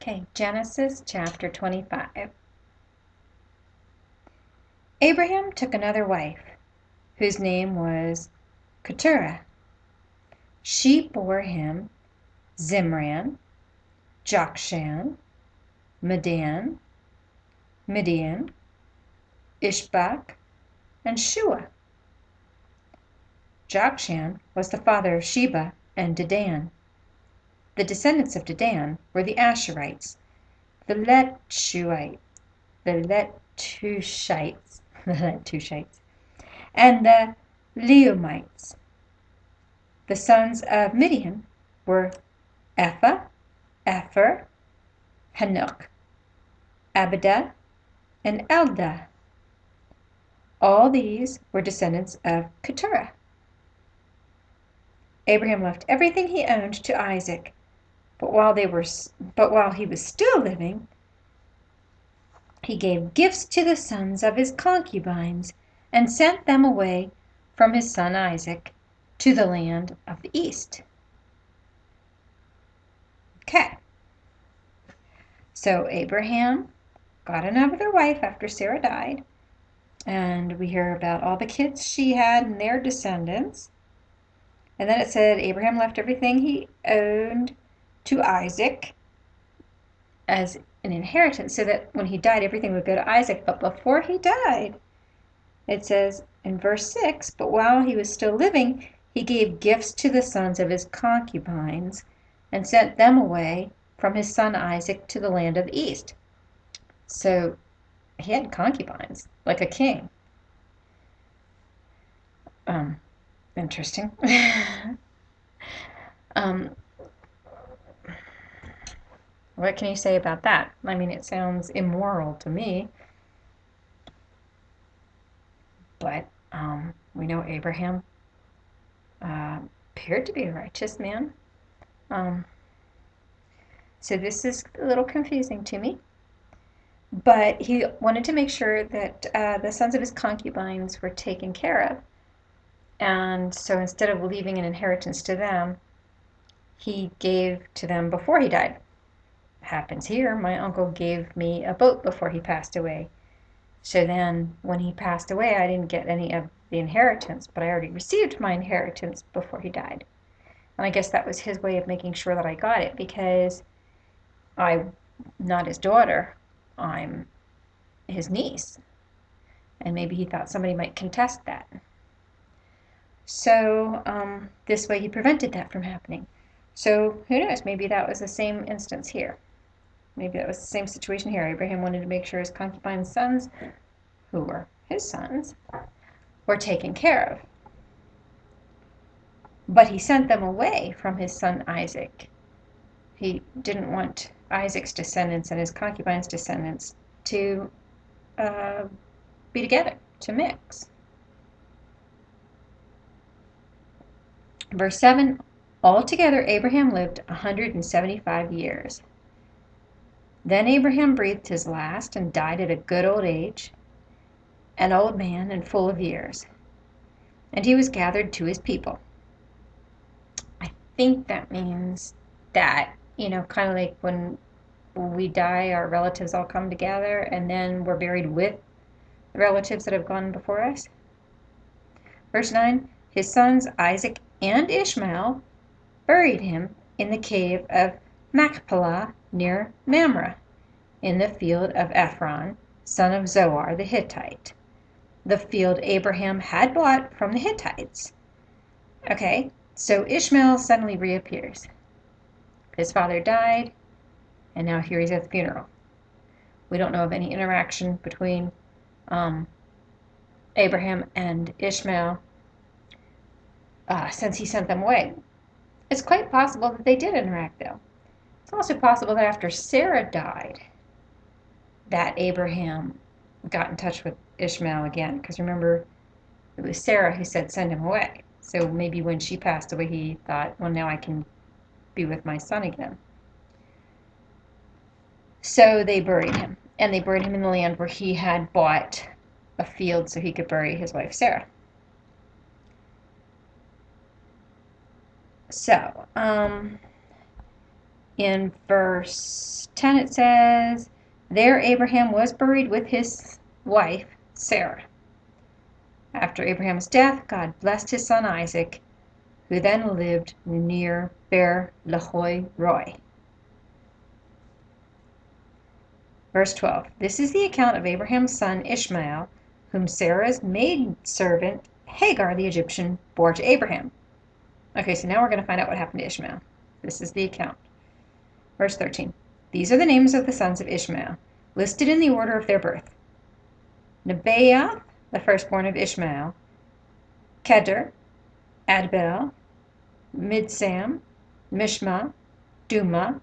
Okay, Genesis chapter 25. Abraham took another wife, whose name was Keturah. She bore him Zimran, Jokshan, Midian, Ishbak, and Shua. Jokshan was the father of Sheba and Dedan. The descendants of Dedan were the Asherites, the Letushites, and the Leumites. The sons of Midian were Ephah, Epher, Hanok, Abidah, and Eldah. All these were descendants of Keturah. Abraham left everything he owned to Isaac, but while he was still living, he gave gifts to the sons of his concubines and sent them away from his son Isaac to the land of the east. Okay. So Abraham got another wife after Sarah died, and we hear about all the kids she had and their descendants. And then it said Abraham left everything he owned to Isaac as an inheritance, so that when he died, everything would go to Isaac. But before he died, it says in verse 6, but while he was still living, he gave gifts to the sons of his concubines and sent them away from his son Isaac to the land of the east. So he had concubines, like a king. Interesting. What can you say about that? I mean, it sounds immoral to me. But we know Abraham appeared to be a righteous man. So this is a little confusing to me. But he wanted to make sure that the sons of his concubines were taken care of. And so instead of leaving an inheritance to them, he gave to them before he died. Happens here. My uncle gave me a boat before he passed away. So then when he passed away, I didn't get any of the inheritance, but I already received my inheritance before he died. And I guess that was his way of making sure that I got it, because I'm not his daughter, I'm his niece. And maybe he thought somebody might contest that. So this way he prevented that from happening. So who knows, maybe that was the same instance here. Maybe that was the same situation here. Abraham wanted to make sure his concubine sons, who were his sons, were taken care of. But he sent them away from his son Isaac. He didn't want Isaac's descendants and his concubine's descendants to be together, to mix. Verse 7, altogether Abraham lived 175 years. Then Abraham breathed his last and died at a good old age, an old man and full of years. And he was gathered to his people. I think that means that, kind of like when we die, our relatives all come together and then we're buried with the relatives that have gone before us. Verse 9, his sons Isaac and Ishmael buried him in the cave of Machpelah near Mamre, in the field of Ephron, son of Zohar the Hittite, the field Abraham had bought from the Hittites. Okay, so Ishmael suddenly reappears. His father died, and now here he's at the funeral. We don't know of any interaction between Abraham and Ishmael since he sent them away. It's quite possible that they did interact, though. It's also possible that after Sarah died, that Abraham got in touch with Ishmael again, because remember, it was Sarah who said send him away. So maybe when she passed away, he thought, well, now I can be with my son again. So they buried him, and they buried him in the land where he had bought a field so he could bury his wife Sarah. So, In verse 10 it says, there Abraham was buried with his wife, Sarah. After Abraham's death, God blessed his son Isaac, who then lived near Ber Lahai Roi. Verse 12. This is the account of Abraham's son Ishmael, whom Sarah's maidservant Hagar the Egyptian bore to Abraham. Okay, so now we're going to find out what happened to Ishmael. This is the account. Verse 13. These are the names of the sons of Ishmael, listed in the order of their birth. Nebaioth, the firstborn of Ishmael, Kedar, Adbel, Mibsam, Mishma, Duma,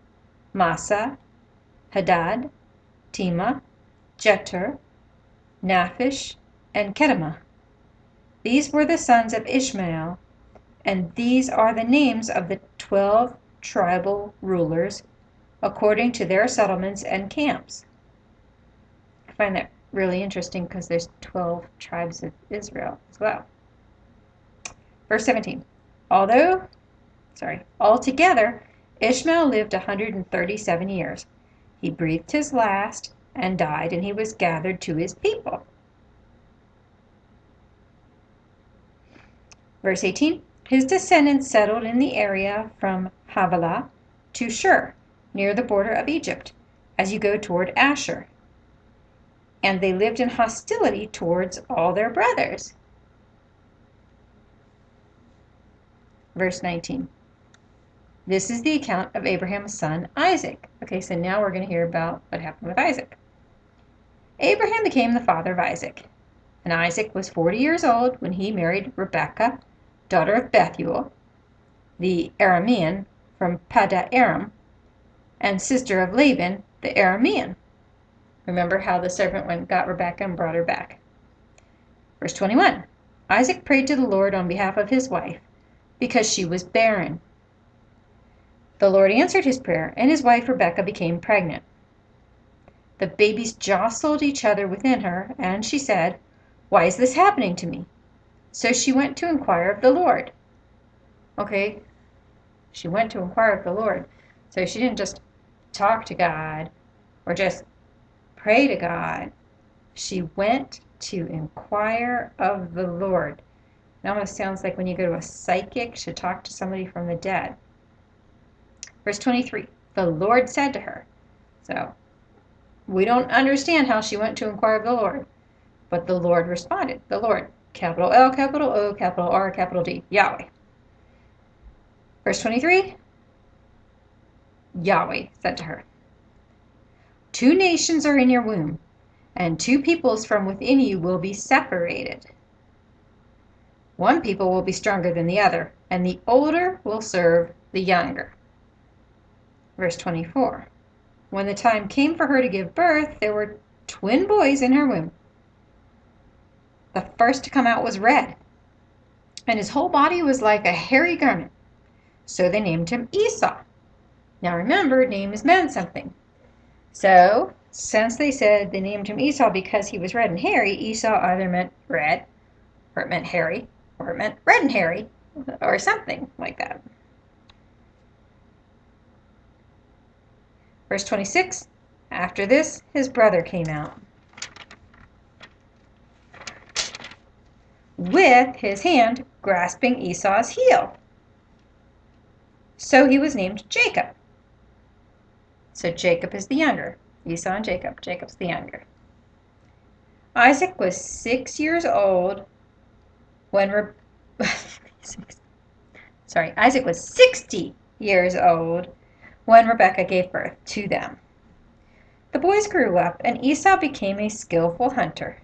Massa, Hadad, Tema, Jetur, Naphish, and Kedemah. These were the sons of Ishmael, and these are the names of the 12 tribal rulers according to their settlements and camps. I find that really interesting because there's 12 tribes of Israel as well. Verse 17. Altogether, Ishmael lived 137 years. He breathed his last and died, and he was gathered to his people. Verse 18. His descendants settled in the area from Havilah to Shur, near the border of Egypt, as you go toward Ashur. And they lived in hostility towards all their brothers. Verse 19. This is the account of Abraham's son Isaac. Okay, so now we're going to hear about what happened with Isaac. Abraham became the father of Isaac, and Isaac was 40 years old when he married Rebekah, daughter of Bethuel, the Aramean from Padan Aram, and sister of Laban, the Aramean. Remember how the servant went and got Rebekah and brought her back. Verse 21. Isaac prayed to the Lord on behalf of his wife, because she was barren. The Lord answered his prayer, and his wife Rebekah became pregnant. The babies jostled each other within her, and she said, "Why is this happening to me?" So she went to inquire of the Lord. Okay, she went to inquire of the Lord. So she didn't just talk to God or just pray to God. She went to inquire of the Lord. It almost sounds like when you go to a psychic to talk to somebody from the dead. Verse 23, the Lord said to her. So we don't understand how she went to inquire of the Lord, but the Lord responded. The Lord, capital L, capital O, capital R, capital D, Yahweh. Verse 23, Yahweh said to her, 2 nations are in your womb, and 2 peoples from within you will be separated. One people will be stronger than the other, and the older will serve the younger. Verse 24, when the time came for her to give birth, there were twin boys in her womb. The first to come out was red, and his whole body was like a hairy garment. So they named him Esau. Now remember, names meant something. So, since they said they named him Esau because he was red and hairy, Esau either meant red, or it meant hairy, or it meant red and hairy, or something like that. Verse 26, after this, his brother came out, with his hand grasping Esau's heel. So he was named Jacob. So Jacob is the younger. Esau and Jacob. Jacob's the younger. Isaac was 6 years old when Isaac was 60 years old when Rebekah gave birth to them. The boys grew up, and Esau became a skillful hunter,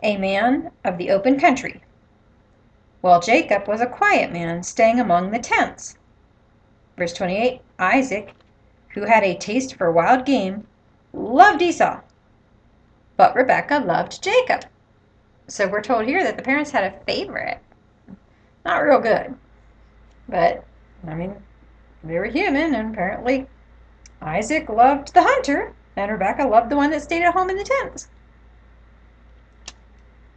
a man of the open country, while Jacob was a quiet man, staying among the tents. Verse 28, Isaac, who had a taste for wild game, loved Esau, but Rebekah loved Jacob. So we're told here that the parents had a favorite. Not real good, but, I mean, they were human, and apparently Isaac loved the hunter, and Rebekah loved the one that stayed at home in the tents.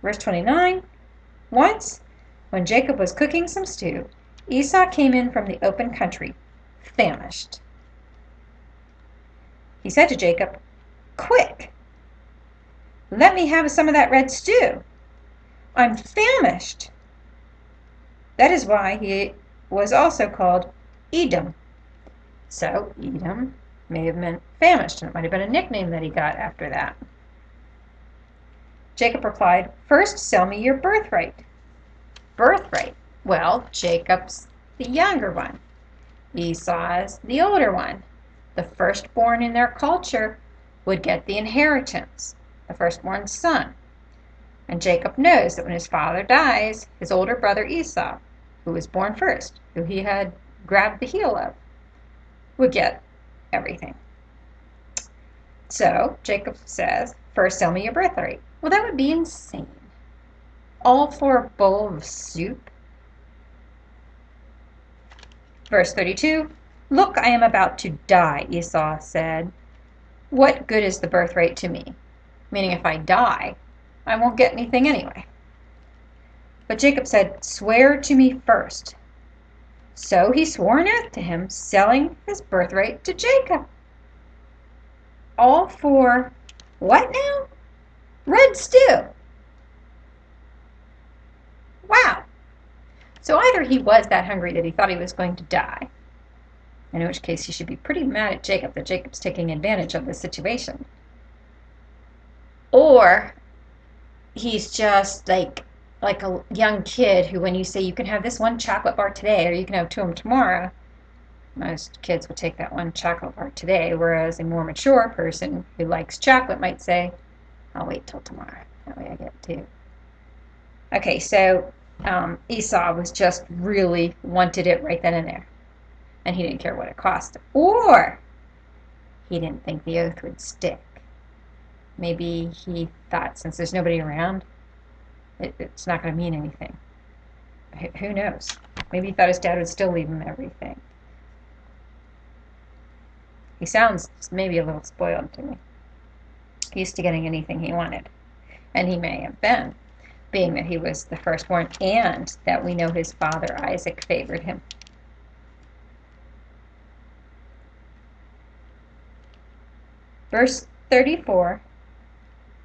Verse 29, once, when Jacob was cooking some stew, Esau came in from the open country, famished. He said to Jacob, "Quick, let me have some of that red stew. I'm famished." That is why he was also called Edom. So Edom may have meant famished, and it might have been a nickname that he got after that. Jacob replied, "First sell me your birthright." Birthright. Well, Jacob's the younger one. Esau's the older one. The firstborn in their culture would get the inheritance, the firstborn son. And Jacob knows that when his father dies, his older brother Esau, who was born first, who he had grabbed the heel of, would get everything. So Jacob says, "First sell me your birthright." Well, that would be insane. All for a bowl of soup? Verse 32, "Look, I am about to die," Esau said. "What good is the birthright to me?" Meaning, if I die, I won't get anything anyway. But Jacob said, "Swear to me first." So he swore an oath to him, selling his birthright to Jacob. All for what now? Red stew. Wow. So either he was that hungry that he thought he was going to die, in which case he should be pretty mad at Jacob that Jacob's taking advantage of the situation, or he's just like a young kid who, when you say you can have this one chocolate bar today or you can have two of them tomorrow, most kids would take that one chocolate bar today, whereas a more mature person who likes chocolate might say, "I'll wait till tomorrow, that way I get two." Okay, so Esau was just really wanted it right then and there, and he didn't care what it cost, or he didn't think the oath would stick. Maybe he thought, since there's nobody around, it's not going to mean anything. Who knows? Maybe he thought his dad would still leave him everything. He sounds maybe a little spoiled to me. Used to getting anything he wanted. And he may have been, being that he was the firstborn and that we know his father Isaac favored him. Verse 34,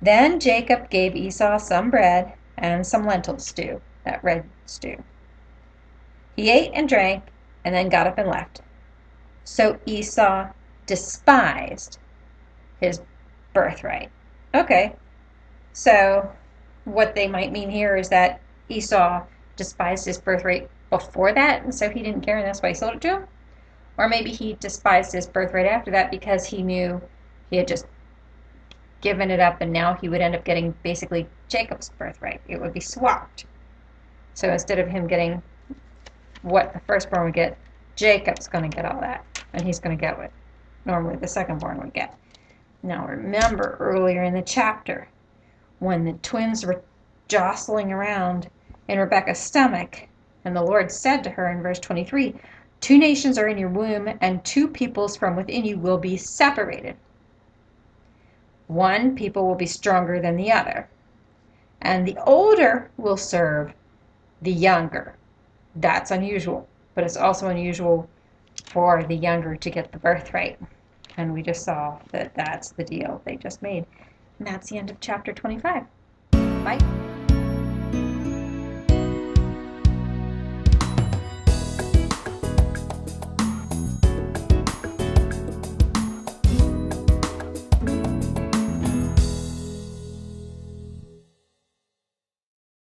"Then Jacob gave Esau some bread and some lentil stew," that red stew. "He ate and drank and then got up and left. So Esau despised his birthright." Okay, so what they might mean here is that Esau despised his birthright before that, and so he didn't care, and that's why he sold it to him. Or maybe he despised his birthright after that because he knew he had just given it up, and now he would end up getting basically Jacob's birthright. It would be swapped. So instead of him getting what the firstborn would get, Jacob's going to get all that, and he's going to get what normally the secondborn would get. Now remember earlier in the chapter when the twins were jostling around in Rebekah's stomach, and the Lord said to her in verse 23, "Two nations are in your womb, and two peoples from within you will be separated. One people will be stronger than the other, and the older will serve the younger." That's unusual, but it's also unusual for the younger to get the birthright. And we just saw that that's the deal they just made. And that's the end of chapter 25. Bye.